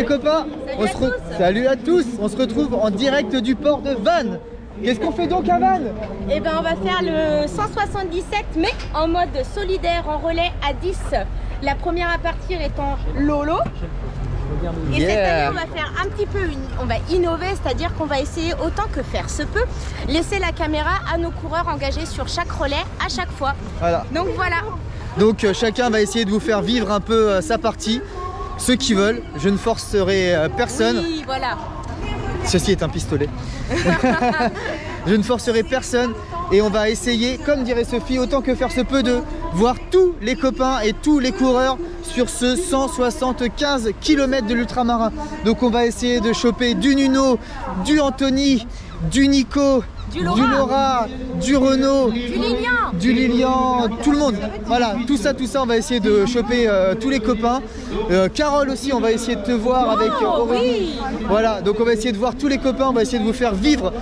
copains, salut à tous. On se retrouve en direct du port de Vannes. Qu'est-ce qu'on fait donc à Vannes? Eh ben on va faire le 177 mais en mode solidaire, en relais à 10. La première à partir étant Lolo. Et cette année on va faire un petit peu, on va innover, c'est-à-dire qu'on va essayer autant que faire se peut, laisser la caméra à nos coureurs engagés sur chaque relais à chaque fois. Voilà. Donc voilà. Donc chacun va essayer de vous faire vivre un peu sa partie. Ceux qui veulent, je ne forcerai personne. Oui, voilà. Ceci est un pistolet. Je ne forcerai personne et on va essayer, comme dirait Sophie, autant que faire se peut, de voir tous les copains et tous les coureurs sur ce 175 km de l'ultramarin. Donc on va essayer de choper du Nuno, du Anthony, du Nico, du Laura, du Renaud, du Lilian, tout le monde. Voilà, tout ça, on va essayer de choper tous les copains. Carole aussi, on va essayer de te voir avec Aurélie. Voilà, donc on va essayer de voir tous les copains, on va essayer de vous faire vivre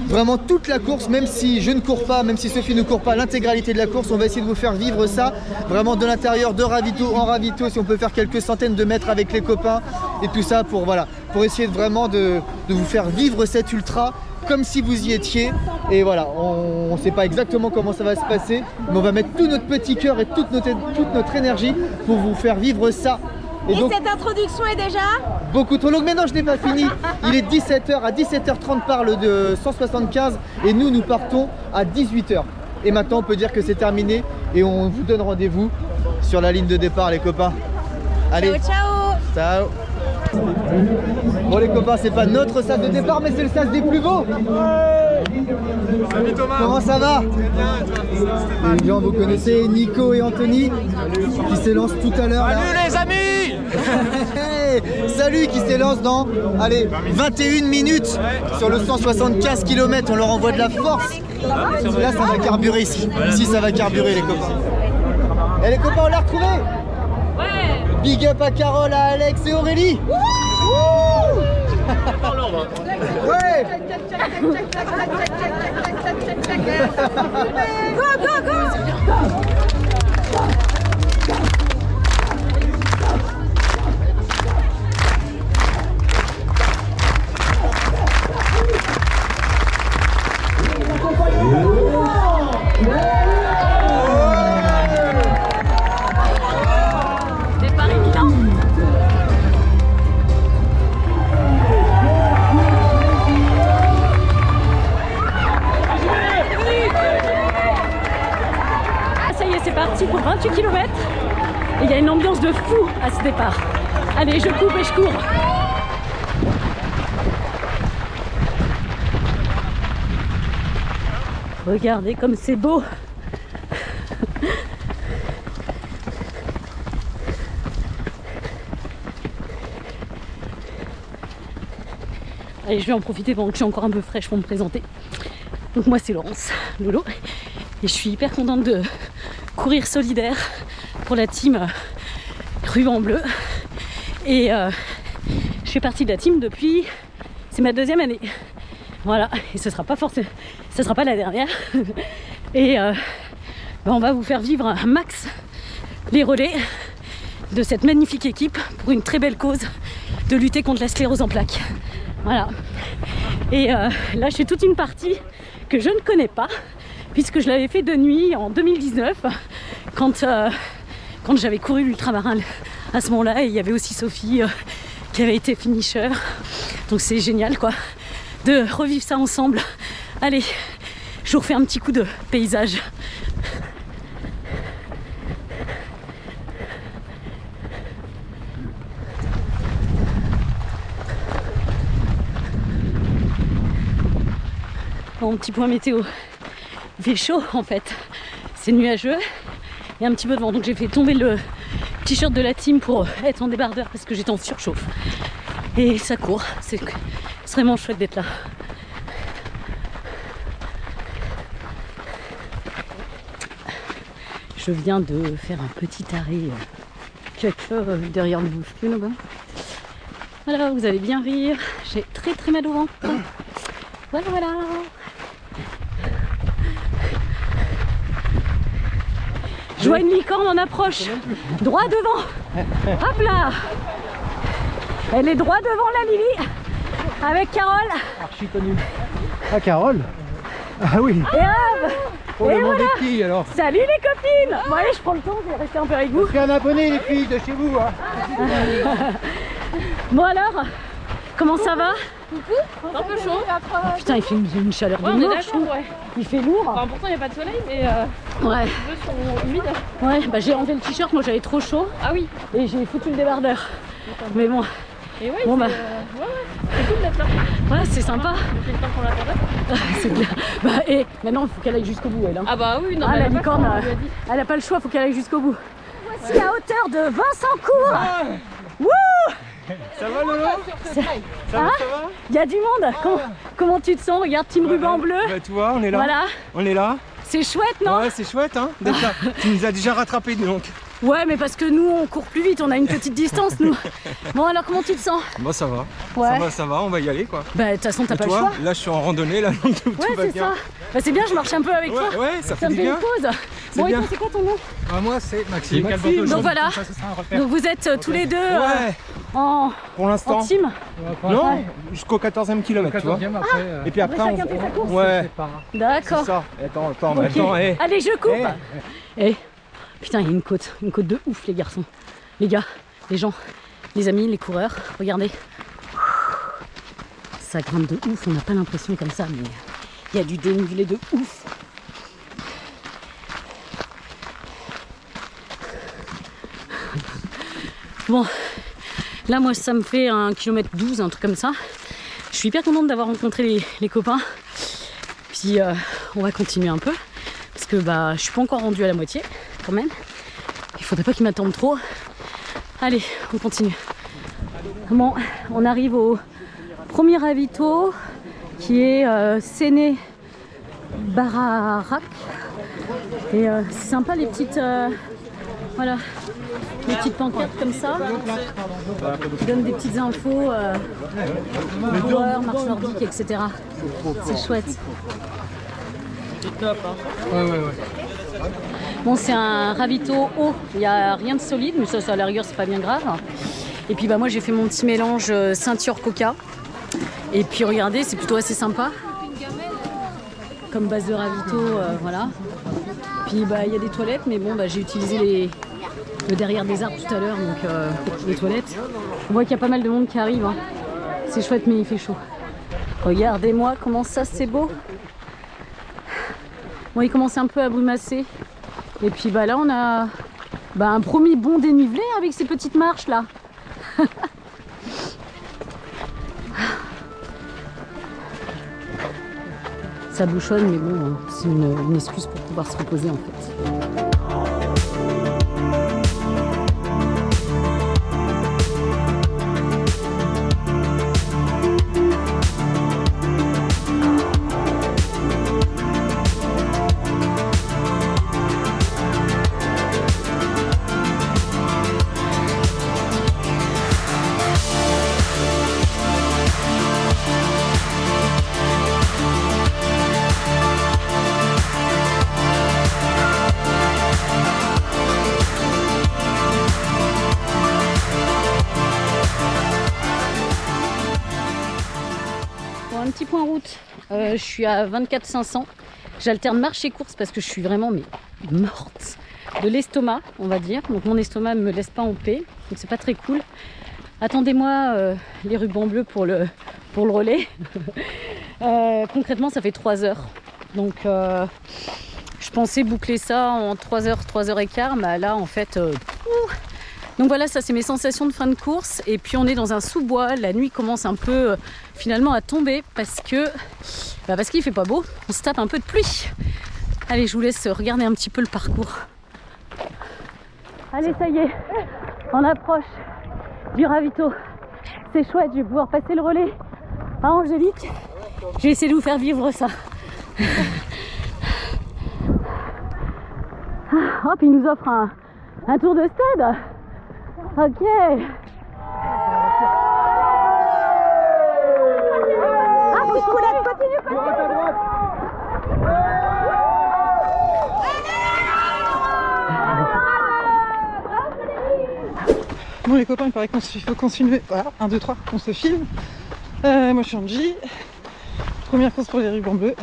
vraiment toute la course, même si je ne cours pas, même si Sophie ne court pas l'intégralité de la course, on va essayer de vous faire vivre ça, vraiment de l'intérieur, de ravito en ravito, si on peut faire quelques centaines de mètres avec les copains et tout ça pour, voilà, pour essayer vraiment de vous faire vivre cet ultra comme si vous y étiez. Et voilà, on ne sait pas exactement comment ça va se passer, mais on va mettre tout notre petit cœur et toute notre énergie pour vous faire vivre ça. Et donc, cette introduction est déjà beaucoup trop longue, mais non, je n'ai pas fini. Il est 17h, à 17h30 parle de 175 et nous partons à 18h. Et maintenant on peut dire que c'est terminé et on vous donne rendez-vous sur la ligne de départ les copains. Allez, ciao. Ciao. Bon les copains, c'est pas notre sas de départ mais c'est le sas des plus beaux. Salut Thomas. Comment ça va? Très bien, et toi? Stéphane. Les gens, vous connaissez Nico et Anthony qui s'élancent tout à l'heure. Salut là. Les amis. Salut, qui s'élance dans, allez, 21 minutes sur le 175 km, on leur envoie de la force. Là ça va carburer ici. Ici ça va carburer les copains. Et les copains, on l'a retrouvé. Ouais. Big up à Carole, à Alex et Aurélie. Ouais. Go, go, go. Départ évident. Ça y est, c'est parti pour 28 km. Et il y a une ambiance de fou à ce départ. Allez, je coupe et je cours. Regardez comme c'est beau. Allez, je vais en profiter pendant que je suis encore un peu fraîche pour me présenter. Donc moi c'est Laurence, Lolo, et je suis hyper contente de courir solidaire pour la team Ruban Bleu. Et je fais partie de la team depuis, c'est ma 2e année. Voilà, et ce sera pas forcément, ce sera pas la dernière. Et on va vous faire vivre un max les relais de cette magnifique équipe pour une très belle cause de lutter contre la sclérose en plaques. Voilà. Et là je fais toute une partie que je ne connais pas puisque je l'avais fait de nuit en 2019 quand j'avais couru l'ultramarin à ce moment-là, et il y avait aussi Sophie qui avait été finisher. Donc c'est génial quoi de revivre ça ensemble. Allez, je vous refais un petit coup de paysage. Bon, petit point météo, il fait chaud en fait, c'est nuageux, il y a un petit peu de vent, donc j'ai fait tomber le t-shirt de la team pour être en débardeur parce que j'étais en surchauffe. Et ça court, c'est vraiment chouette d'être là. Je viens de faire un petit arrêt derrière le bouscule là-bas. Voilà, vous allez bien rire, j'ai très mal au ventre. Voilà. Je vois une licorne en approche. Droit devant. Hop là. Elle est droit devant la Lily avec Carole. Archi connu. Ah, Carole? Ah oui. Et hop. Pour Et le monde voilà. des filles alors. Salut les copines. Bon allez, je prends le temps, je vais rester un peu avec vous. C'est un abonné les filles de chez vous. Hein. Bon alors, comment ça va? Un peu chaud. Putain, il fait une chaleur de Ouais, on est mort, je d'accord, trouve. ouais. Il fait lourd. Enfin, pourtant, il n'y a pas de soleil, mais Ouais. les cheveux sont humides. Ouais, bah j'ai enlevé le t-shirt, moi j'avais trop chaud Ah oui. et j'ai foutu le débardeur. Mais bon, Et ouais, Bon, bah. c'est cool d'être là. ouais, c'est sympa. C'est le temps qu'on l'attendait. C'est bien. Bah, et maintenant, il faut qu'elle aille jusqu'au bout, elle. Hein. Ah bah oui, non, Ah, mais la elle a pas licorne, le choix, on lui a dit. elle a pas le choix, faut qu'elle aille jusqu'au bout. Voici à hauteur de Vincent-Court. Wouh! Ça va Lolo? Ça va? Il y a du monde. Comment tu te sens? Regarde, team ruban bleu. Bah tu vois, on est là. Voilà. On est là. C'est chouette, non? Ouais, c'est chouette hein d'être là. Tu nous as déjà rattrapés donc. Ouais, mais parce que nous, on court plus vite, on a une petite distance, nous. Bon, alors, comment tu te sens? Bon ça va. Ouais. Ça va, on va y aller quoi. Bah, de toute façon, t'as Et pas le toi, choix. là je suis en randonnée là donc tout Ouais, va c'est bien. ça. Bah, c'est bien, je marche un peu avec toi. Ouais, ouais, ça fait Ça me du fait une bien. pause. Bon, et bien. toi, c'est quoi ton nom? Moi c'est Maxime. Donc voilà. Donc vous êtes tous les deux Ouais, en pour l'instant. team. Non, jusqu'au 14e kilomètre, tu vois. Et puis après, chacun fait sa course. Ouais, c'est D'accord. ça. Attends, Ok. attends, hé. Allez, je coupe. Eh. Eh, putain, il y a une côte de ouf, les garçons. Les gars, les gens, les amis, les coureurs, regardez. Ça grimpe de ouf, on n'a pas l'impression comme ça, mais il y a du dénivelé de ouf. Bon, là, moi, ça me fait 1 km 12, un truc comme ça. Je suis hyper contente d'avoir rencontré les copains. Puis, on va continuer un peu. Parce que bah, je suis pas encore rendue à la moitié, quand même. Il faudrait pas qu'ils m'attendent trop. Allez, on continue. Bon, on arrive au premier ravito qui est Séné Bararak. Et c'est sympa les petites, voilà, les petites pancartes comme ça qui donnent des petites infos, coureurs, marche nordique, etc. C'est chouette. Bon, c'est un ravito haut, il n'y a rien de solide, mais ça à la rigueur, c'est pas bien grave. Et puis bah moi j'ai fait mon petit mélange ceinture coca. Et puis regardez, c'est plutôt assez sympa. Comme base de ravito, voilà. Puis bah il y a des toilettes, mais bon bah j'ai utilisé le derrière des arbres tout à l'heure, donc les toilettes. On voit qu'il y a pas mal de monde qui arrive. Hein. C'est chouette, mais il fait chaud. Regardez-moi comment ça c'est beau. Bon, il commence un peu à brumasser. Et puis bah là on a un premier bon dénivelé avec ces petites marches là. Ça bouchonne, mais bon, c'est une excuse pour pouvoir se reposer en fait. Un petit point route, je suis à 24 500. J'alterne marche et course parce que je suis vraiment morte de l'estomac, on va dire. Donc mon estomac ne me laisse pas en paix, donc c'est pas très cool. Attendez-moi les rubans bleus pour le relais. Concrètement, ça fait 3 heures. Donc je pensais boucler ça en 3 heures, 3 heures et quart, mais là en fait... Donc voilà, ça c'est mes sensations de fin de course. Et puis on est dans un sous-bois, la nuit commence un peu finalement à tomber parce qu'il fait pas beau, on se tape un peu de pluie. Allez, je vous laisse regarder un petit peu le parcours. Allez, ça y est, on approche du ravito. C'est chouette, je vais pouvoir passer le relais à Angélique. Je vais essayer de vous faire vivre ça. Hop, il nous offre un tour de stade. Ok. Ah, bousculade, continue. Bon, Bon les copains, il paraît qu'il faut qu'on se filme. Voilà, 1, 2, 3, on se filme. Moi je suis Angie. Première course pour les rubans bleus.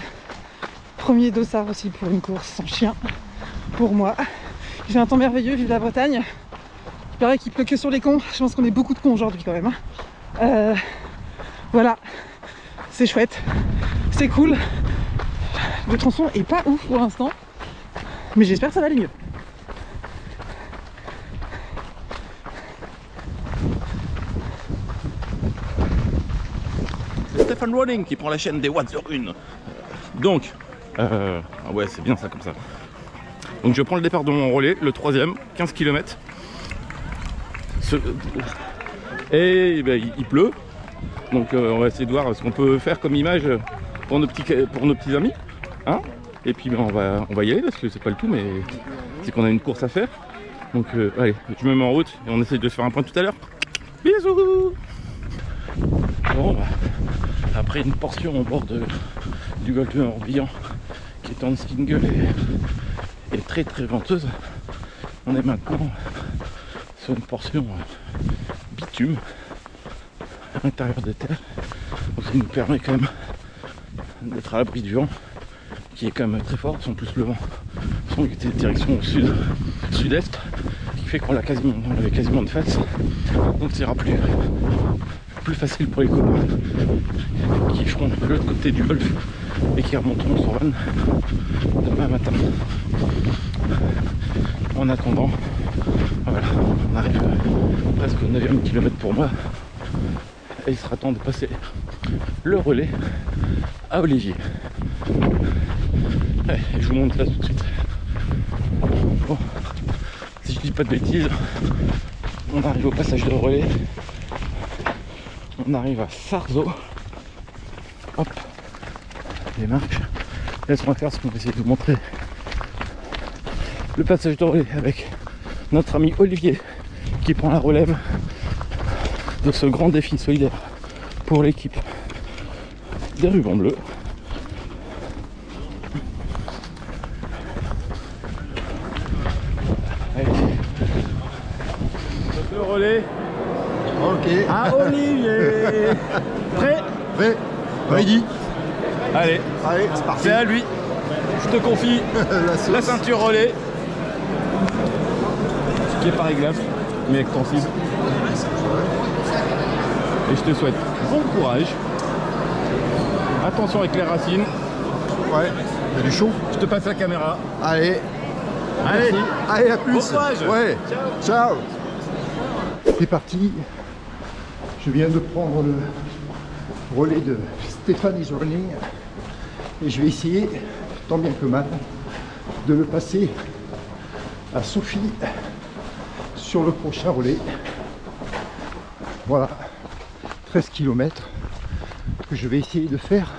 Premier dossard aussi pour une course sans chien. Pour moi. J'ai un temps merveilleux, vive la Bretagne. Il paraît qu'il pleut que sur les cons. Je pense qu'on est beaucoup de cons aujourd'hui quand même. Voilà. C'est chouette. C'est cool. Le tronçon est pas ouf pour l'instant. Mais j'espère que ça va aller mieux. C'est Stéphane Rolling qui prend la chaîne des Watts sur une. Donc, ah ouais, c'est bien ça comme ça. Donc je prends le départ de mon relais, le 3ème, 15 km. Et ben, il pleut. Donc on va essayer de voir ce qu'on peut faire comme image pour nos petits amis. Hein, et puis ben, on va y aller parce que c'est pas le tout, mais c'est qu'on a une course à faire. Donc allez, je me mets en route et on essaye de se faire un point tout à l'heure. Bisous. Bon, bah, après une portion au bord du golfe de Morbihan qui est en single et très très venteuse, on est maintenant sur une portion bitume à l'intérieur des terres, donc ça nous permet quand même d'être à l'abri du vent qui est quand même très fort. En plus le vent était direction au sud-est, qui fait qu'on avait quasiment de face, donc ça ira plus facile pour les copains qui feront de l'autre côté du golfe et qui remonteront sur Vannes demain matin. En attendant, voilà, on arrive presque au 9e kilomètre pour moi et il sera temps de passer le relais à Olivier. Allez, je vous montre là tout de suite. Bon, si je dis pas de bêtises, on arrive au passage de relais. On arrive à Sarzeau. Hop, les marques. Laisse-moi faire ce qu'on va essayer de vous montrer. Le passage de relais avec notre ami Olivier qui prend la relève de ce grand défi solidaire pour l'équipe des rubans bleus. Allez. Le relais. Ok. À Olivier. Prêt? Prêt. Ready. Allez, Allez, c'est parti. c'est à lui. Je te confie la ceinture relais. Ce qui est pas réglable, mais extensible. Et je te souhaite bon courage. Attention avec les racines. Ouais, il y a du chaud. Je te passe la caméra. Allez. Allez, Allez, à plus. bon courage. Ouais. Ciao. C'est parti. Je viens de prendre le relais de Stéphane is Running et je vais essayer, tant bien que mal, de le passer à Sophie sur le prochain relais. Voilà, 13 km que je vais essayer de faire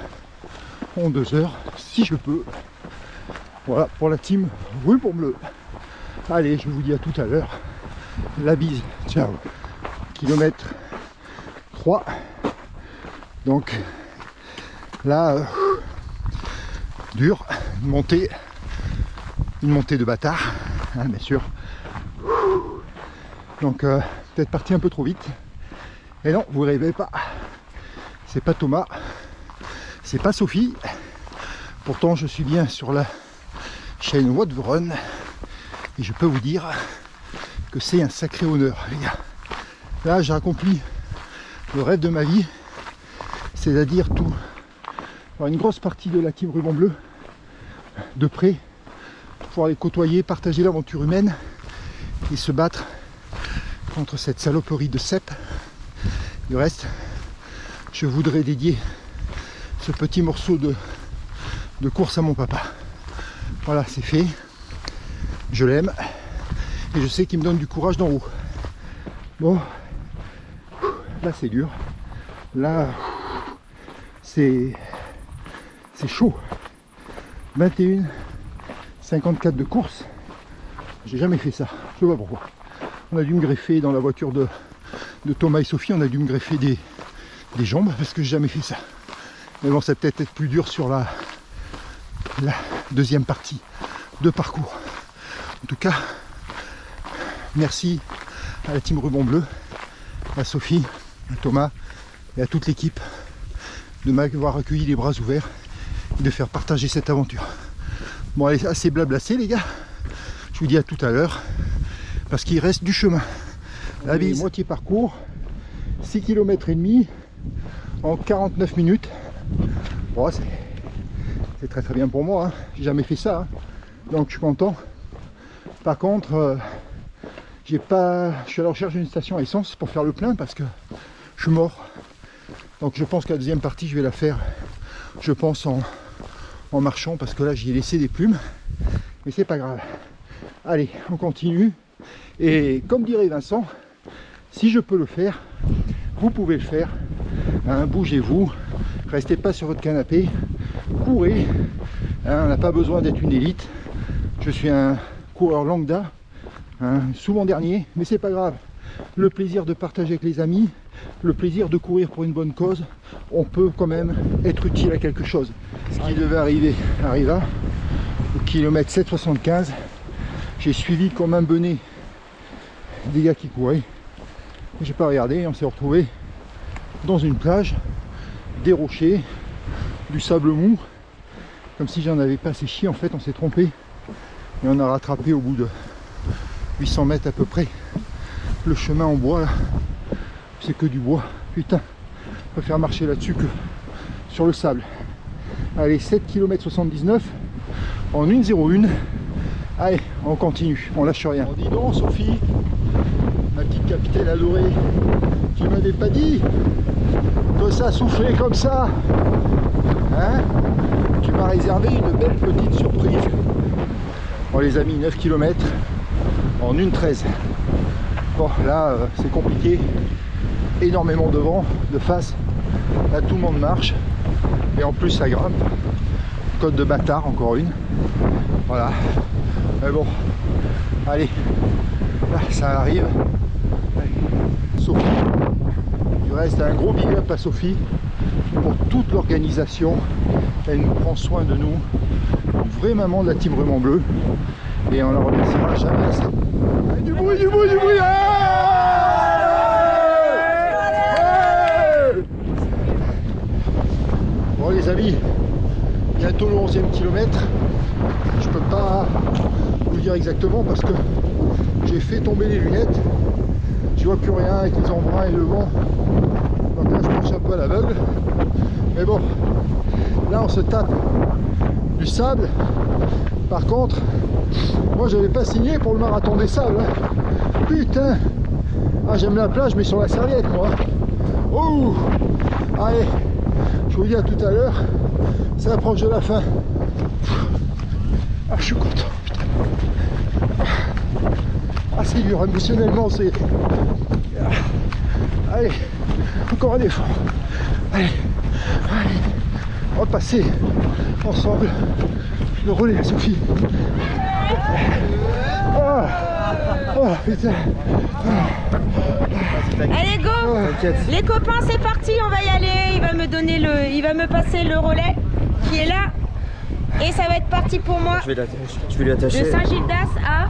en 2 heures si je peux. Voilà pour la team Ruban Bleu. Allez, je vous dis à tout à l'heure. La bise, ciao. Kilomètre 3. Donc là, dur, une montée de bâtard, hein, bien sûr. Donc peut-être parti un peu trop vite. Et non, vous rêvez pas. C'est pas Thomas, c'est pas Sophie. Pourtant, je suis bien sur la chaîne What the Run et je peux vous dire que c'est un sacré honneur, les gars. Là, j'ai accompli le rêve de ma vie, c'est-à-dire une grosse partie de la team Ruban Bleu de près, pouvoir les côtoyer, partager l'aventure humaine et se battre contre cette saloperie de cèpe. Du reste, je voudrais dédier ce petit morceau de course à mon papa. Voilà, c'est fait. Je l'aime et je sais qu'il me donne du courage d'en haut. Bon, là c'est dur. Là, c'est chaud. 21,54 de course. J'ai jamais fait ça. Je sais pas pourquoi. On a dû me greffer dans la voiture de Thomas et Sophie, on a dû me greffer des jambes parce que j'ai jamais fait ça. Mais bon, ça peut-être plus dur sur la deuxième partie de parcours. En tout cas, merci à la team Ruban Bleu à Sophie, à Thomas et à toute l'équipe de m'avoir accueilli les bras ouverts et de faire partager cette aventure. Bon, allez, assez blablassé les gars. Je vous dis à tout à l'heure parce qu'il reste du chemin. La bise. Moitié parcours, 6 km et demi en 49 minutes. Bon, c'est très très bien pour moi, hein. J'ai jamais fait ça, hein. Donc je suis content. Par contre, je suis à la recherche d'une station à essence pour faire le plein parce que je suis mort. Donc je pense que la deuxième partie je vais la faire, je pense en marchant parce que là j'y ai laissé des plumes. Mais c'est pas grave. Allez, on continue. Et comme dirait Vincent, si je peux le faire, vous pouvez le faire. Hein, bougez-vous, restez pas sur votre canapé, courez. Hein, on n'a pas besoin d'être une élite. Je suis un coureur lambda, hein, souvent dernier, mais c'est pas grave. Le plaisir de partager avec les amis, le plaisir de courir pour une bonne cause, on peut quand même être utile à quelque chose. Ce qui devait arriver arriva. Au kilomètre 7,75, j'ai suivi comme un benet des gars qui couraient. J'ai pas regardé, on s'est retrouvé dans une plage, des rochers, du sable mou, comme si j'en avais pas assez chié. En fait, on s'est trompé et on a rattrapé au bout de 800 mètres à peu près. Le chemin en bois, c'est que du bois. Putain, je préfère marcher là-dessus que sur le sable. Allez, 7 km 79 en 1,01. Allez, on continue, on lâche rien. Dis donc, Sophie, ma petite capitaine adorée, tu m'avais pas dit que ça soufflait comme ça, hein? Tu m'as réservé une belle petite surprise. On les a mis 9 km en 1,13. Bon, là, c'est compliqué. Énormément de vent, de face. Là, tout le monde marche. Et en plus, ça grimpe. Côte de bâtard, encore une. Voilà. Mais bon, allez. Là, ça arrive. Allez. Sophie. Du reste, un gros big up à Sophie pour toute l'organisation. Elle nous prend soin de nous. Une vraie maman de la team Ruban Bleu. Et on la remerciera jamais assez. Allez, du bruit, du bruit, du bruit! Bon les amis, bientôt le 11e kilomètre. Je peux pas vous le dire exactement parce que j'ai fait tomber les lunettes. Je vois plus rien avec les embruns et le vent. Donc là je marche un peu à l'aveugle. Mais bon, là on se tape du sable. Par contre, moi j'avais pas signé pour le marathon des sables. Putain! Ah, j'aime la plage mais sur la serviette moi. Oh! Allez, je vous dis à tout à l'heure. Ça approche de la fin. Ah, je suis content, putain. Ah, c'est dur, émotionnellement c'est... Allez, encore un effort. Allez, allez, on va passer ensemble le relais à Sophie. Oh putain. Allez go. Les copains, c'est parti, on va y aller. Il va me passer le relais qui est là. Et ça va être parti pour moi. Je vais lui attacher. De Saint-Gildas à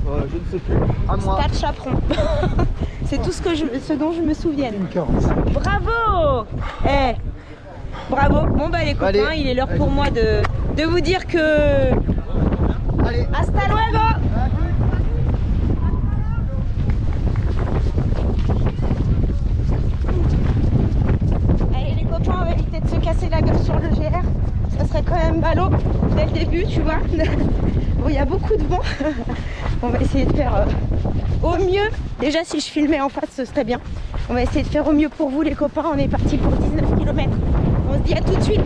je ne sais plus. À moi. Stade Chaperon. C'est tout ce dont je me souviens. 45. Bravo. Bravo. Bon bah les copains, allez, il est l'heure pour moi de vous dire que... Allez. Hasta luego. Allez les copains, on va éviter de se casser la gueule sur le GR. Ça serait quand même ballot dès le début, tu vois. Bon, il y a beaucoup de vent. On va essayer de faire au mieux. Déjà, si je filmais en face, ce serait bien. On va essayer de faire au mieux pour vous, les copains. On est parti pour 19 km. On se dit à tout de suite.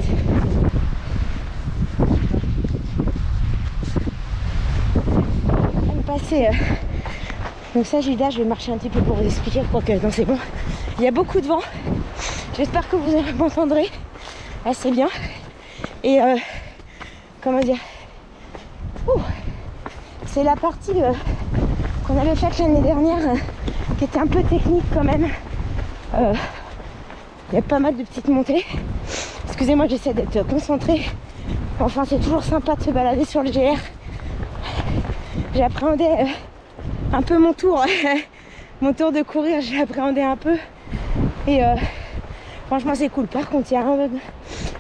On va passer. Donc ça, Gilda, je vais marcher un petit peu pour vous expliquer. Quoique, non, c'est bon. Il y a beaucoup de vent. J'espère que vous m'entendrez assez bien. Et comment dire, c'est la partie qu'on avait faite l'année dernière qui était un peu technique quand même. Il y a pas mal de petites montées. Excusez-moi, j'essaie d'être concentrée. Enfin, c'est toujours sympa de se balader sur le GR. J'ai appréhendé un peu mon tour mon tour de courir, j'ai appréhendé un peu. Et franchement, c'est cool. Par contre, il y a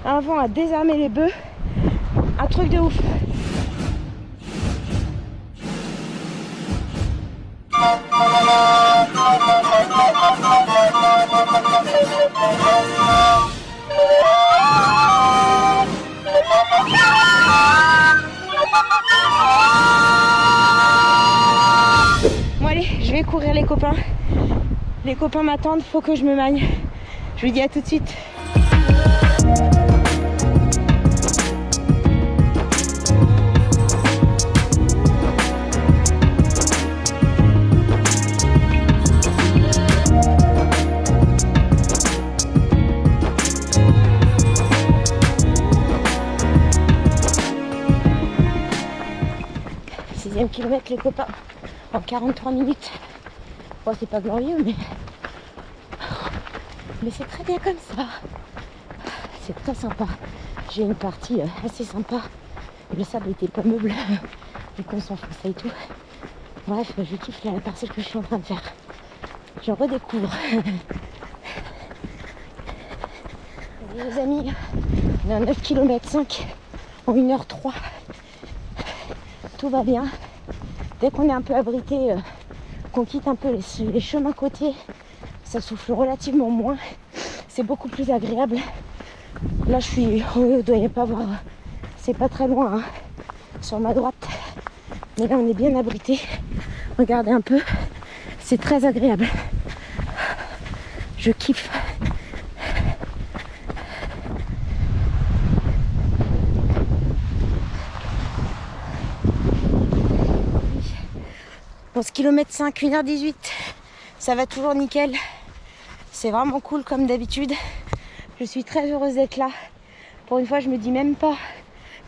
un vent à désarmer les bœufs. Un truc de ouf. Bon allez, je vais courir les copains. Les copains m'attendent, faut que je me magne. Je vous dis à tout de suite. Kilomètre les copains en 43 minutes. Bon, c'est pas glorieux, mais c'est très bien comme ça. C'est très sympa. J'ai une partie assez sympa. Le sable était pas meuble, du coup on s'enfonçait et tout. Bref, je kiffe la parcelle que je suis en train de faire. Je redécouvre. Les amis, on est à 9 km 5 en 1h03. Tout va bien. Dès qu'on est un peu abrité, qu'on quitte un peu les chemins côtiers, ça souffle relativement moins. C'est beaucoup plus agréable. Là, je suis... vous doyez pas voir. C'est pas très loin, hein, sur ma droite. Mais là, on est bien abrité. Regardez un peu. C'est très agréable. Je kiffe. Km 5, 1h18, ça va toujours nickel. C'est vraiment cool comme d'habitude. Je suis très heureuse d'être là. Pour une fois, je me dis même pas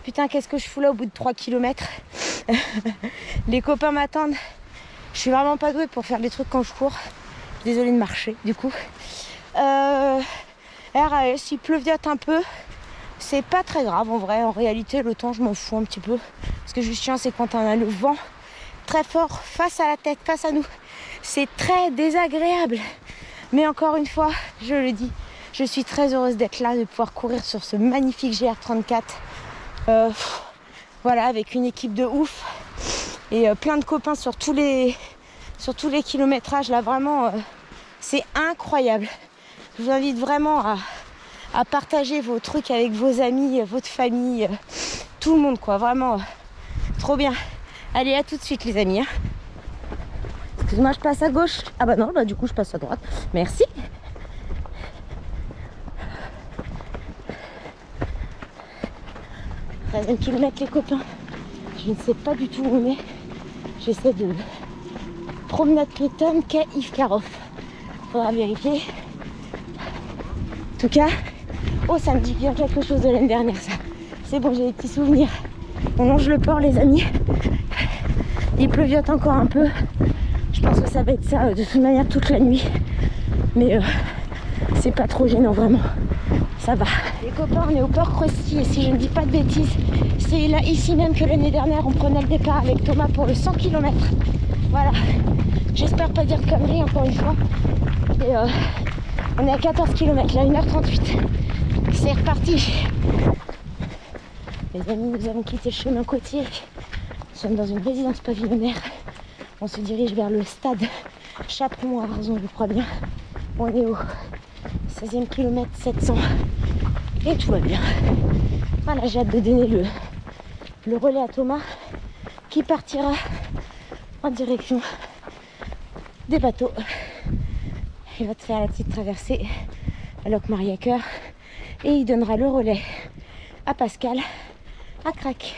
putain, qu'est-ce que je fous là au bout de 3 km. Les copains m'attendent. Je suis vraiment pas douée pour faire des trucs quand je cours. Je suis désolée de marcher du coup. RAS, il pleuviote un peu. C'est pas très grave en vrai. En réalité, le temps, je m'en fous un petit peu. Ce que je suis chiant, c'est quand on a le vent très fort face à la tête, face à nous. C'est très désagréable. Mais encore une fois, je le dis, je suis très heureuse d'être là, de pouvoir courir sur ce magnifique GR34. Voilà, avec une équipe de ouf. Et plein de copains sur tous les kilométrages. Là, vraiment, c'est incroyable. Je vous invite vraiment à partager vos trucs avec vos amis, votre famille, tout le monde, quoi. Vraiment, trop bien. Allez, à tout de suite les amis. Hein. Excuse-moi, je passe à gauche. Ah bah non, bah du coup je passe à droite. Merci. « 13e kilomètre les copains. Je ne sais pas du tout où on est. J'essaie de promenade piétonne quai Yves Caroff. Faudra vérifier. En tout cas, oh ça me dit bien quelque chose de l'année dernière ça. C'est bon, j'ai des petits souvenirs. On longe le port les amis. Il pleuviote encore un peu. Je pense que ça va être ça de toute manière toute la nuit. Mais c'est pas trop gênant vraiment. Ça va. Les copains, on est au port Crosti et si je ne dis pas de bêtises, c'est là ici même que l'année dernière on prenait le départ avec Thomas pour le 100 km. Voilà. J'espère pas dire de conneries encore une fois. Et on est à 14 km là, 1h38. C'est reparti. Les amis, nous avons quitté le chemin côtier. Nous sommes dans une résidence pavillonnaire. On se dirige vers le stade Chaperon à Arzon, je crois bien. On est au 16e kilomètre 700. Et tout va bien. Voilà, j'ai hâte de donner le relais à Thomas qui partira en direction des bateaux. Il va te faire la petite traversée à Locmariacker et il donnera le relais à Pascal à Crac.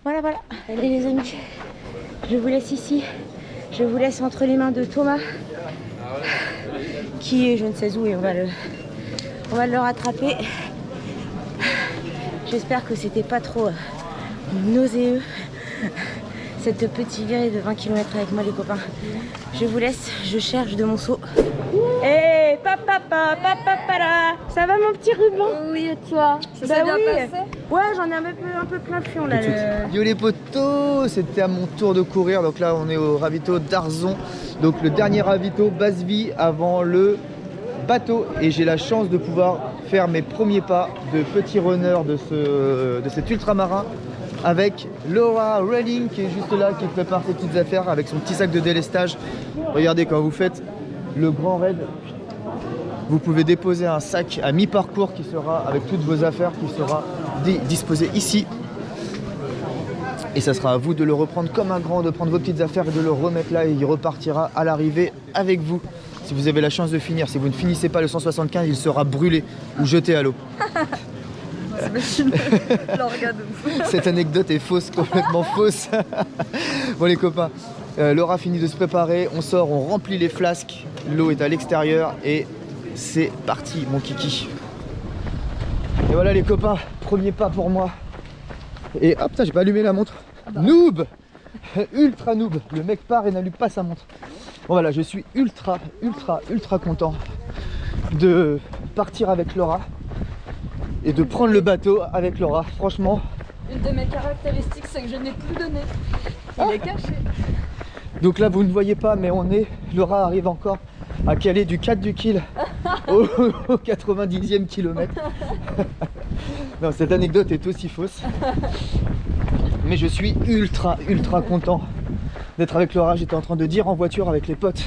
Voilà, voilà. Allez les amis, je vous laisse ici. Je vous laisse entre les mains de Thomas qui est je ne sais où et on va le rattraper. J'espère que c'était pas trop nauséeux cette petite virée de 20 km avec moi les copains. Je vous laisse, je cherche de mon seau. Hey, papa, papa, papa, ça va mon petit ruban? Oui, et toi? Ça s'est bien passé? Ouais, j'en ai un peu plein le fion là. Yo les potos, c'était à mon tour de courir. Donc là, on est au ravito d'Arzon. Donc le dernier ravito basse vie avant le bateau. Et j'ai la chance de pouvoir faire mes premiers pas de petit runner de cet ultramarin avec Laura Redding qui est juste là, qui prépare ses petites affaires avec son petit sac de délestage. Regardez, quand vous faites le grand raid, vous pouvez déposer un sac à mi-parcours qui sera avec toutes vos affaires qui sera disposé ici. Et ça sera à vous de le reprendre comme un grand, de prendre vos petites affaires et de le remettre là et il repartira à l'arrivée avec vous. Si vous avez la chance de finir, si vous ne finissez pas le 175, il sera brûlé ou jeté à l'eau. Cette anecdote est fausse, complètement fausse. Bon les copains, Laura finit de se préparer, on sort, on remplit les flasques, l'eau est à l'extérieur et c'est parti mon kiki. Et voilà les copains, premier pas pour moi. Et hop, j'ai pas allumé la montre. Noob, ultra noob, le mec part et n'allume pas sa montre. Bon voilà, je suis ultra content de partir avec Laura et de prendre le bateau avec Laura, franchement. Une de mes caractéristiques, c'est que je n'ai plus de nez. Il est caché. Donc là, vous ne voyez pas, mais Laura arrive encore à caler du 4 du kill au 90e kilomètre. Non, cette anecdote est aussi fausse. Mais je suis ultra content d'être avec Laura. J'étais en train de dire en voiture avec les potes,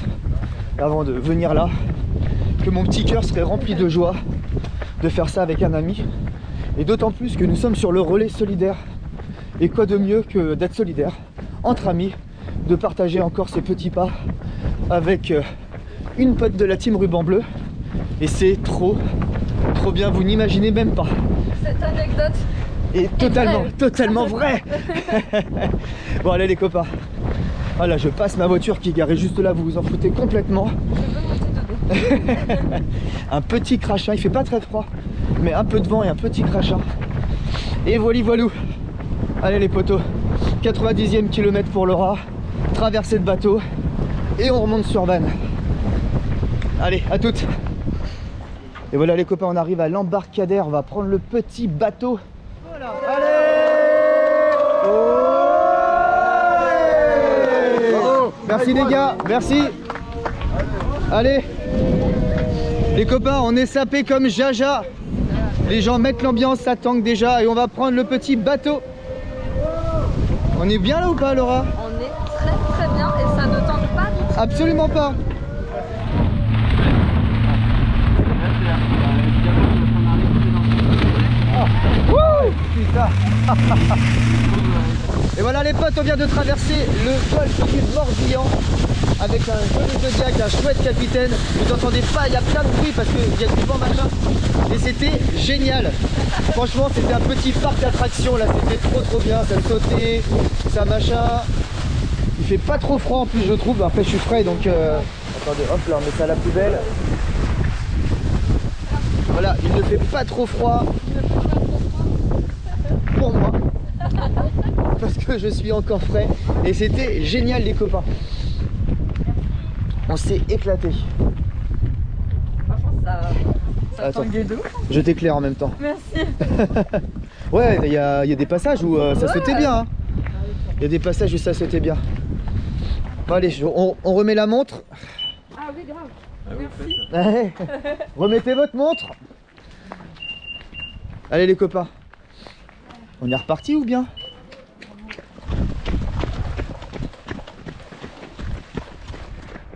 avant de venir là, que mon petit cœur serait rempli de joie de faire ça avec un ami. Et d'autant plus que nous sommes sur le relais solidaire. Et quoi de mieux que d'être solidaire entre amis, de partager encore ces petits pas avec une pote de la team Ruban Bleu. Et c'est trop bien, vous n'imaginez même pas. Cette anecdote est totalement vraie. Bon allez les copains. Voilà, je passe ma voiture qui est garée juste là, vous vous en foutez complètement. Un petit crachin, il fait pas très froid, mais un peu de vent et un petit crachin. Et voilou. Allez les potos, 90e kilomètre pour Laura, traversée de bateau et on remonte sur Vannes. Allez, à toutes. Et voilà les copains, on arrive à l'embarcadère, on va prendre le petit bateau. Voilà. Allez, oh, merci les gars, merci. Allez les copains, on est sapés comme Jaja. Les gens mettent l'ambiance, ça tangue déjà et on va prendre le petit bateau. On est bien là ou pas Laura? On est très bien et ça ne tente pas du tout. Absolument pas. Oh, putain. Et voilà les potes, on vient de traverser le golfe du Morbihan avec un joli Zodiac, un chouette capitaine. Vous entendez pas, il y a plein de bruit parce qu'il y a du vent machin. Et c'était génial. Franchement, c'était un petit parc d'attractions là, c'était trop bien. Ça sautait, ça machin. Il fait pas trop froid en plus, je trouve. Après, je suis frais donc. Attendez, hop là, on met ça à la poubelle. Voilà, il ne fait pas trop froid. Pour moi. Parce que je suis encore frais. Et c'était génial les copains. On s'est éclaté. Franchement, ça tanguait de ouf. Je t'éclaire en même temps. Merci. Ouais, il y a des passages où ça sautait bien. Hein. Il y a des passages où ça sautait bien. Bon, allez, on remet la montre. Ah oui, grave. Merci. Allez, remettez votre montre. Allez les copains. On est reparti ou bien?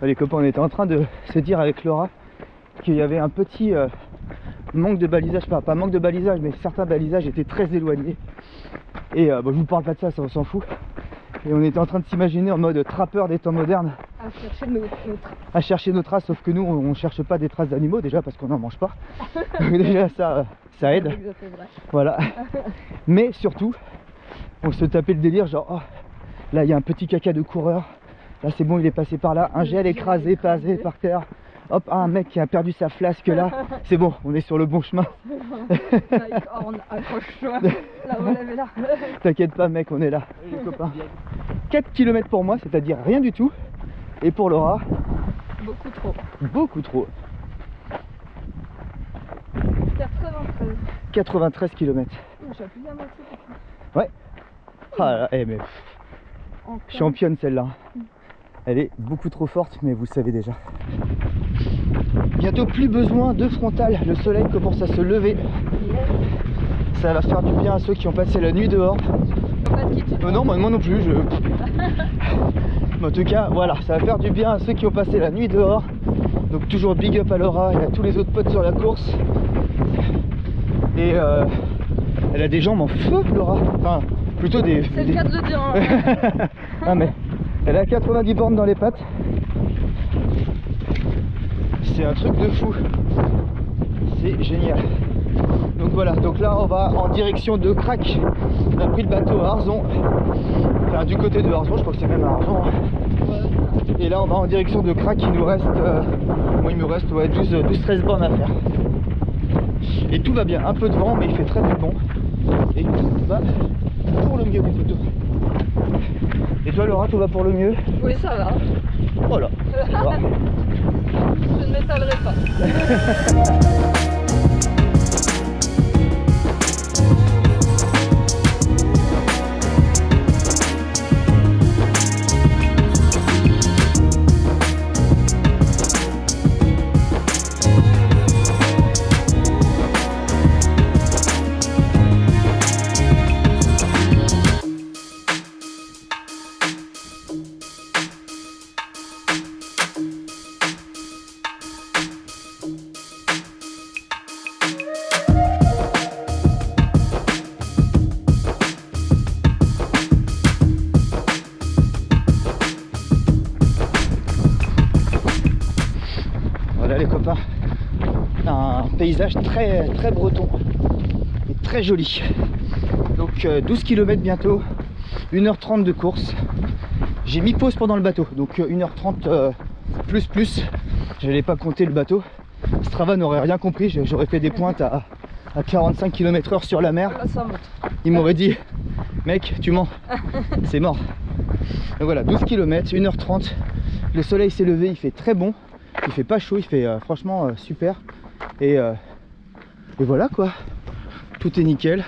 Les copains, on était en train de se dire avec Laura qu'il y avait un petit manque de balisage, pas manque de balisage, mais certains balisages étaient très éloignés. Et je vous parle pas de ça, ça on s'en fout. Et on était en train de s'imaginer en mode trappeur des temps modernes à chercher nos traces, sauf que nous on cherche pas des traces d'animaux déjà parce qu'on n'en mange pas. Donc déjà ça aide. Voilà. Mais surtout, on se tapait le délire genre oh, là il y a un petit caca de coureur. Là c'est bon, il est passé par là, un gel écrasé, pasé par terre. Hop, un mec qui a perdu sa flasque là. C'est bon, on est sur le bon chemin. Accroche-toi. Là, vous l'avez là. T'inquiète pas mec, on est là. Les copains. 4 km pour moi, c'est-à-dire rien du tout. Et pour Laura, beaucoup trop. Beaucoup trop. 93. 93 km. je suis à plus de la moitié. Ouais. Ah là, mais championne celle-là. Elle est beaucoup trop forte, mais vous le savez déjà. Bientôt plus besoin de frontal. Le soleil commence à se lever. Ça va faire du bien à ceux qui ont passé la nuit dehors. Non, moi non plus. Mais en tout cas, voilà, ça va faire du bien à ceux qui ont passé la nuit dehors. Donc toujours big up à Laura et à tous les autres potes sur la course. Et elle a des jambes en feu, Laura. Enfin, plutôt des... C'est le cas de le dire. Hein. Non mais, elle a 90 bornes dans les pattes. C'est un truc de fou. C'est génial. Donc voilà, donc là on va en direction de Crac. On a pris le bateau à Arzon. Enfin, du côté de Arzon, je crois que c'est même à Arzon. Et là on va en direction de Crac. Il nous reste, moi il me reste 12-13 bornes à faire. Et tout va bien, un peu de vent mais il fait très très bon. Et tout va pour le mieux les photos. Et toi Laura, tout va pour le mieux? Oui, ça va. Voilà. Je ne m'étalerai pas. Voilà les copains, un paysage très très breton et très joli. Donc 12 km bientôt, 1h30 de course. J'ai mis pause pendant le bateau, donc 1h30 plus. Je n'allais pas compter le bateau. Strava n'aurait rien compris, j'aurais fait des pointes à 45 km/h sur la mer. Là, ça monte. Il m'aurait dit, mec, tu mens, c'est mort. Donc voilà, 12 km, 1h30. Le soleil s'est levé, il fait très bon. Il fait pas chaud, il fait franchement super. Et voilà quoi. Tout est nickel.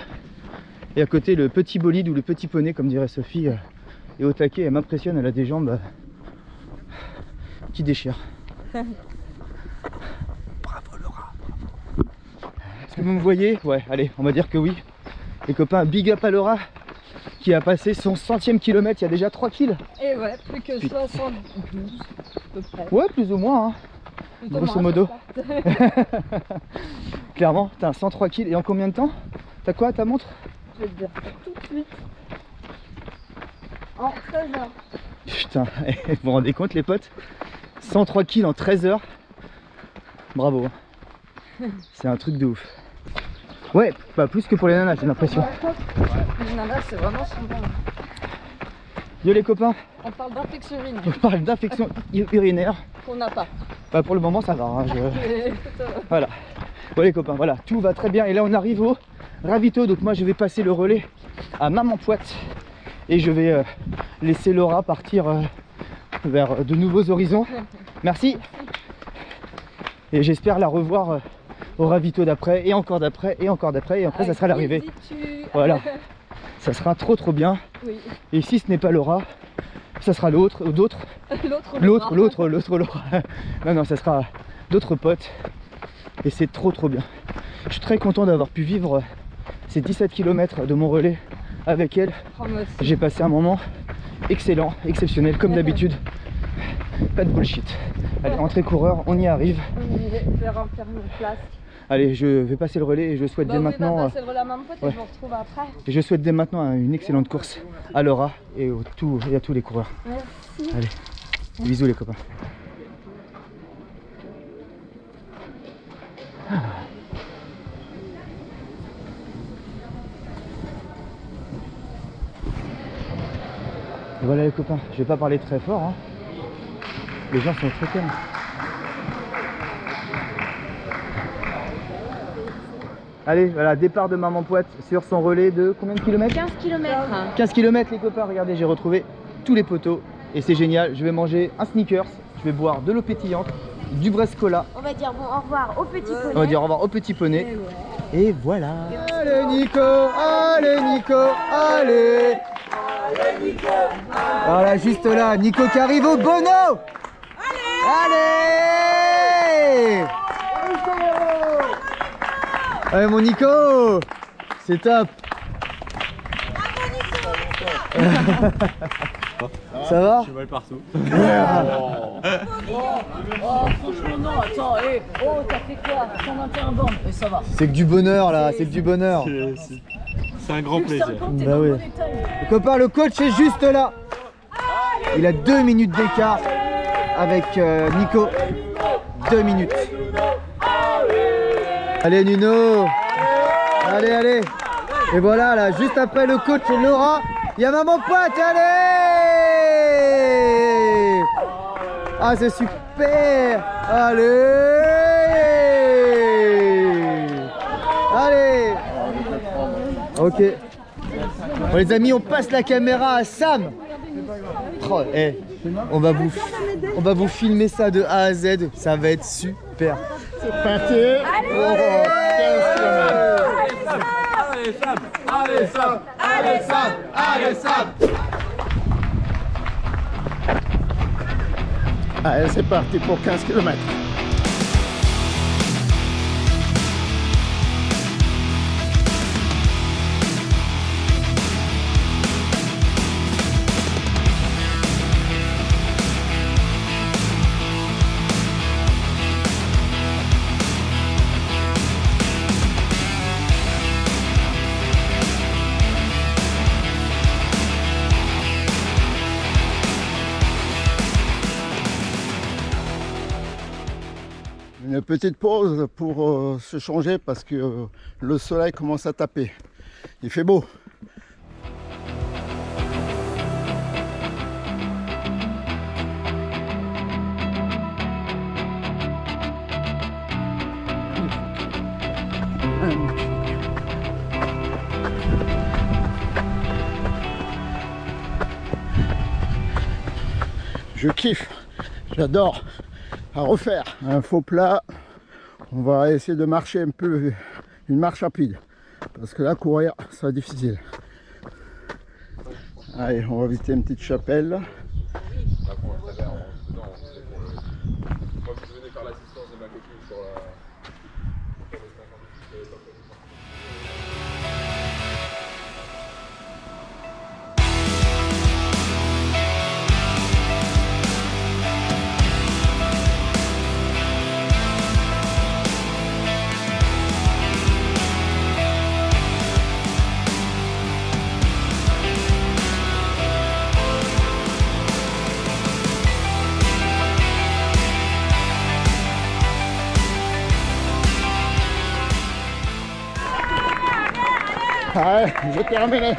Et à côté, le petit bolide ou le petit poney, comme dirait Sophie, est au taquet. Elle m'impressionne, elle a des jambes qui déchirent. Bravo Laura, bravo. Est-ce que vous me voyez? Ouais, allez, on va dire que oui. Les copains, big up à Laura qui a passé son 100e kilomètre il y a déjà 3 kills. Et ouais, plus que 72 à peu près. Ouais, plus ou moins, hein. Plutôt Grosso moins, modo. j'espère. Clairement, t'as 103 kills. Et en combien de temps? T'as quoi, ta montre? Je vais te dire tout de suite. En 13 heures. Putain, vous vous rendez compte les potes? 103 kills en 13 heures. Bravo. C'est un truc de ouf. Ouais, pas plus que pour les nanas, j'ai l'impression. Les nanas, c'est vraiment souvent. Yo les copains, On parle d'infection urinaire on parle d'infection urinaire. qu'on n'a pas. Bah pour le moment ça va, hein, voilà. Ouais les copains, voilà, tout va très bien. Et là on arrive au ravito, donc moi je vais passer le relais à Maman Poite. Et je vais laisser Laura partir vers de nouveaux horizons. Merci. Et j'espère la revoir au ravito d'après, et encore d'après, et encore d'après, et après ça sera l'arrivée. Voilà, ça sera trop bien. Oui. Et si ce n'est pas Laura, ça sera l'autre, ou d'autres. L'autre Laura. Non, ça sera d'autres potes. Et c'est trop bien. Je suis très content d'avoir pu vivre ces 17 km de mon relais avec elle. Oh, j'ai passé un moment excellent, exceptionnel, comme d'habitude. Pas de bullshit. Allez, entrée coureur, on y arrive. On y va remplir une place. Allez, je vais passer le relais et je souhaite dès maintenant. C'est le relais à Maman Poite et je vous retrouve après. Et je souhaite dès maintenant une excellente course à Laura et à tous les coureurs. Merci. Allez, bisous les copains. Et voilà les copains, je vais pas parler très fort, hein. Les gens sont très calmes. Allez, voilà, départ de Maman Poite sur son relais de combien de kilomètres? 15 km. 15 km les copains, regardez, j'ai retrouvé tous les poteaux et c'est génial. Je vais manger un sneakers, je vais boire de l'eau pétillante, du Brest Cola. On va dire bon au revoir au petit poney. On va dire au revoir au petit poney. Et ouais. Et voilà. Allez Nico, allez Nico, allez. Voilà, juste là, Nico qui arrive au Bono. Allez. Allez mon Nico, c'est top. Ça va? Je suis mal partout. Oh, franchement, non, attends, t'as fait quoi? 121 bandes, mais ça va. C'est que du bonheur là, c'est que du bonheur. C'est un grand plaisir. Bah oui. Le copain, le coach est juste là. Il a 2 minutes d'écart avec Nico. 2 minutes. Allez Nuno. Allez, allez. Et voilà, là, juste après le coach et Laura, il y a maman pote, allez. Ah, c'est super. Allez. Allez. Ok. Bon, les amis, on passe la caméra à Sam. Oh, on va vous filmer ça de A à Z. Ça va être super. C'est parti. Allez Sam, allez Sam, allez Sam, allez Sam. Allez, c'est parti pour 15 km. Une petite pause pour se changer parce que le soleil commence à taper. Il fait beau. Je kiffe, j'adore. À refaire un faux plat, on va essayer de marcher un peu, une marche rapide parce que là courir ça va être difficile. Allez, on va visiter une petite chapelle. Allez, j'ai terminé.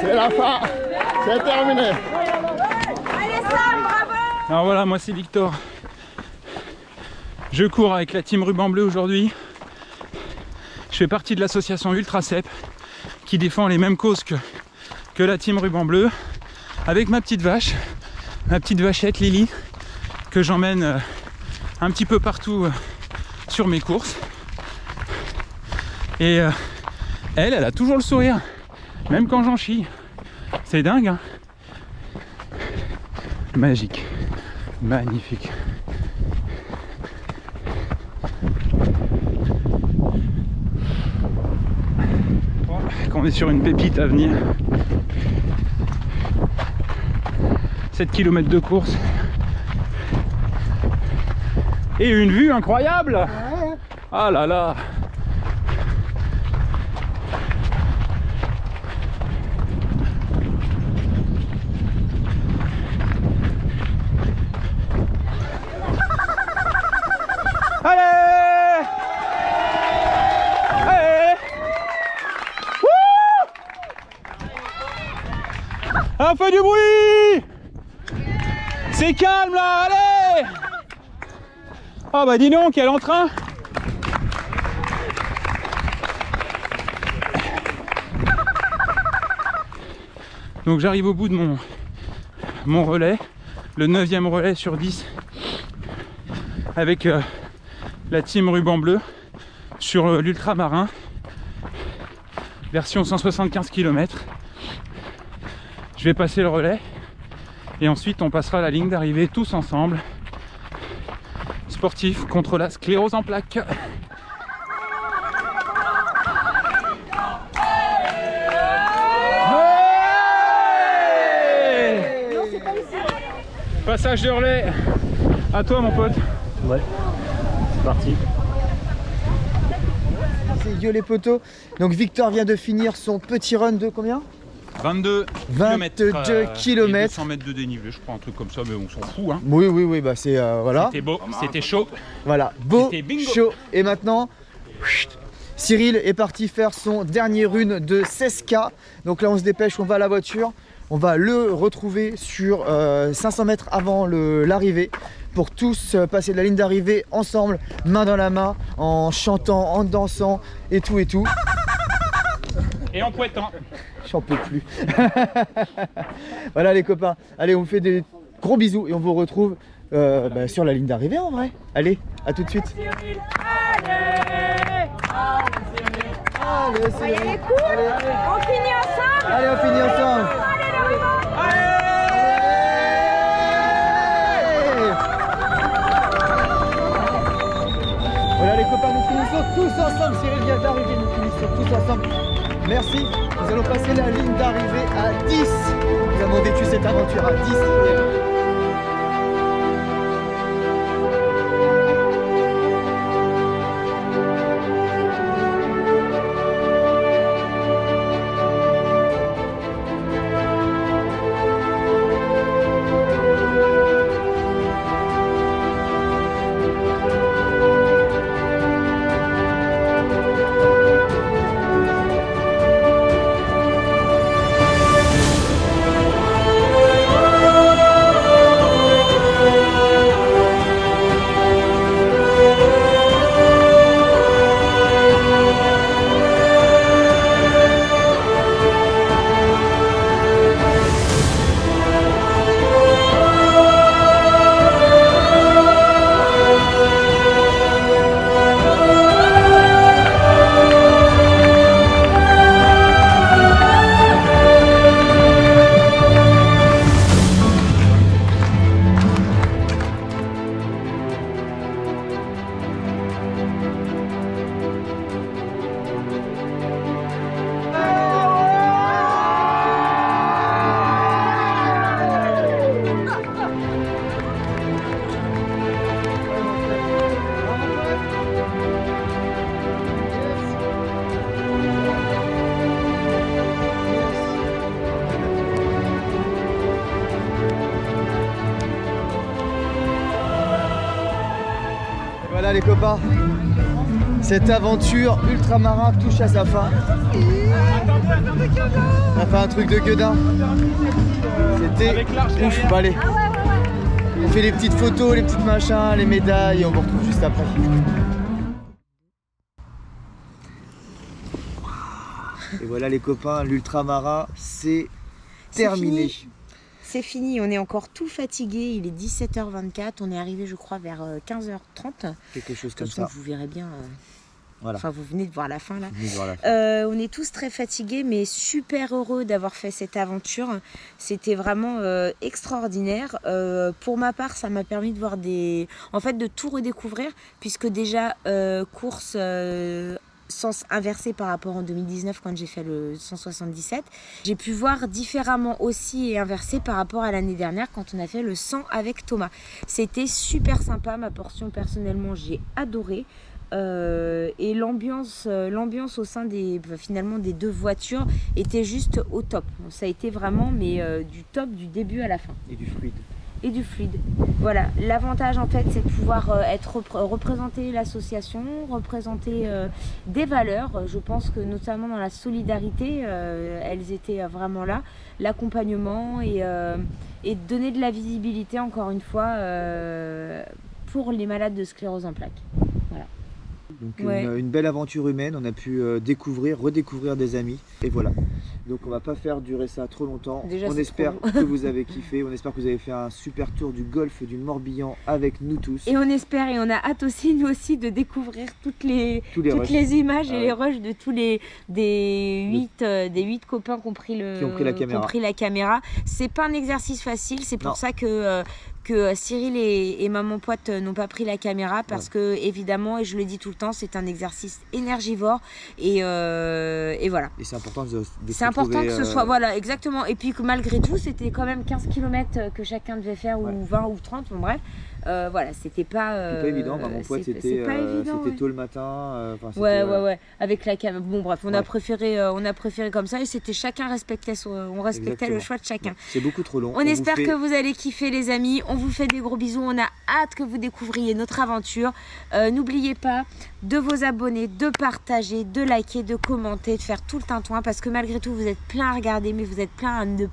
C'est la fin. C'est terminé. Allez Sam, bravo. Alors voilà, moi c'est Victor. Je cours avec la team Ruban Bleu aujourd'hui. Je fais partie de l'association Ultracep qui défend les mêmes causes que la team Ruban Bleu, avec ma petite vache, ma petite vachette Lily, que j'emmène un petit peu partout sur mes courses. Et elle a toujours le sourire, même quand j'en chie. C'est dingue, hein? Magique, magnifique. Quand on est sur une pépite à venir. 7 km de course. Et une vue incroyable! Ah là là! Allez! Allez! Wouh! Un peu du bruit! C'est calme là, allez! Oh bah dis donc, quel entrain! Donc j'arrive au bout de mon relais, le 9e relais sur 10 avec la team Ruban Bleu sur l'ultramarin. version 175 km. Je vais passer le relais et ensuite on passera la ligne d'arrivée tous ensemble. Sportif contre la sclérose en plaques. Passage de relais. À toi mon pote. Ouais, c'est parti. C'est Yo les potos. Donc Victor vient de finir son petit run de combien? 22 kilomètres. 200 mètres de dénivelé, je crois, un truc comme ça, mais on s'en fout. Hein. Oui, bah c'est voilà. C'était beau, c'était chaud. Voilà, beau, C'était bingo. chaud. Et maintenant, Cyril est parti faire son dernier run de 16K. Donc là, on se dépêche, on va à la voiture. On va le retrouver sur 500 mètres avant l'arrivée pour tous passer de la ligne d'arrivée ensemble, main dans la main, en chantant, en dansant et tout et tout. Et en pointant. J'en peux plus. Voilà les copains. Allez, on vous fait des gros bisous et on vous retrouve sur la ligne d'arrivée en vrai. Allez, à tout de suite. Allez, On va y aller cool. On finit ensemble. Allez, on finit ensemble. Voilà les copains, nous finissons tous ensemble. Cyril vient d'arriver, nous finissons tous ensemble. Merci. Nous allons passer la ligne d'arrivée à 10. Nous avons vécu cette aventure à 10. Voilà les copains, cette aventure ultramarin touche à sa fin. On a fait un truc de gueudin. C'était ouf. Bon, allez, on fait les petites photos, les petites machins, les médailles et on vous retrouve juste après. Et voilà les copains, l'ultramarin c'est terminé. C'est fini, on est encore tout fatigué, il est 17h24, on est arrivé je crois vers 15h30. Quelque chose comme ça. ça. Vous verrez bien, voilà. Enfin vous venez de voir la fin là. Voir la fin. On est tous très fatigués mais super heureux d'avoir fait cette aventure. C'était vraiment extraordinaire. Pour ma part ça m'a permis de voir en fait de tout redécouvrir puisque déjà course... sens inversé par rapport en 2019 quand j'ai fait le 177. J'ai pu voir différemment aussi et inversé par rapport à l'année dernière quand on a fait le 100 avec Thomas. C'était super sympa, ma portion personnellement j'ai adoré. Et l'ambiance au sein finalement des deux voitures était juste au top. Ça a été vraiment du top du début à la fin. Et du fluide. Et du fluide. Voilà, l'avantage en fait c'est de pouvoir représenter l'association, représenter des valeurs. Je pense que notamment dans la solidarité, elles étaient vraiment là, l'accompagnement et donner de la visibilité encore une fois pour les malades de sclérose en plaques. Voilà. Donc Ouais. une belle aventure humaine, on a pu découvrir, redécouvrir des amis. Et voilà. Donc on va pas faire durer ça trop longtemps. Déjà, on c'est espère trop que vous avez kiffé, on espère que vous avez fait un super tour du golfe du Morbihan avec nous tous. Et on espère et on a hâte aussi, nous aussi, de découvrir toutes les rushs. images Ah et ouais. les rushs de tous des 8 copains qui ont pris la caméra. C'est pas un exercice facile, c'est pour Non. ça que Cyril et Maman Pote n'ont pas pris la caméra parce que évidemment, et je le dis tout le temps, c'est un exercice énergivore et voilà. Et c'est important C'est important que ce soit, voilà, exactement. Et puis que malgré tout, c'était quand même 15 km que chacun devait faire, ou 20 ou 30, bon bref. Voilà, c'était pas évident. Maman Pote, c'était tôt le matin. Ouais. Avec la caméra. Bon bref, on a Ouais. préféré comme ça et c'était chacun respectait le choix de chacun. C'est beaucoup trop long. On espère que vous allez kiffer les amis. On vous fait des gros bisous. On a hâte que vous découvriez notre aventure. N'oubliez pas de vous abonner, de partager, de liker, de commenter, de faire tout le tintouin parce que malgré tout vous êtes plein à regarder mais vous êtes plein à ne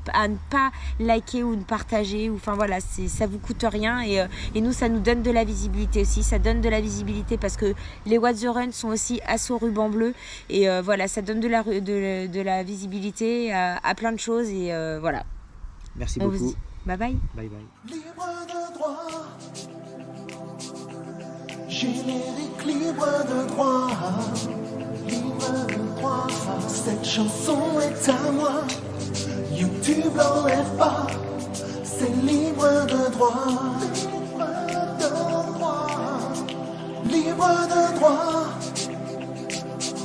pas liker ou ne partager. Enfin voilà, ça vous coûte rien et nous ça nous donne de la visibilité aussi. Ça donne de la visibilité parce que les What the Run sont aussi Asso Ruban Bleu et voilà, ça donne de la visibilité à plein de choses et voilà. Merci On vous beaucoup. dit bye bye. Bye bye. Libre de droit, générique libre de droit, libre de droit. Cette chanson est à moi, YouTube l'enlève pas, c'est libre de droit, libre de droit, libre de droit.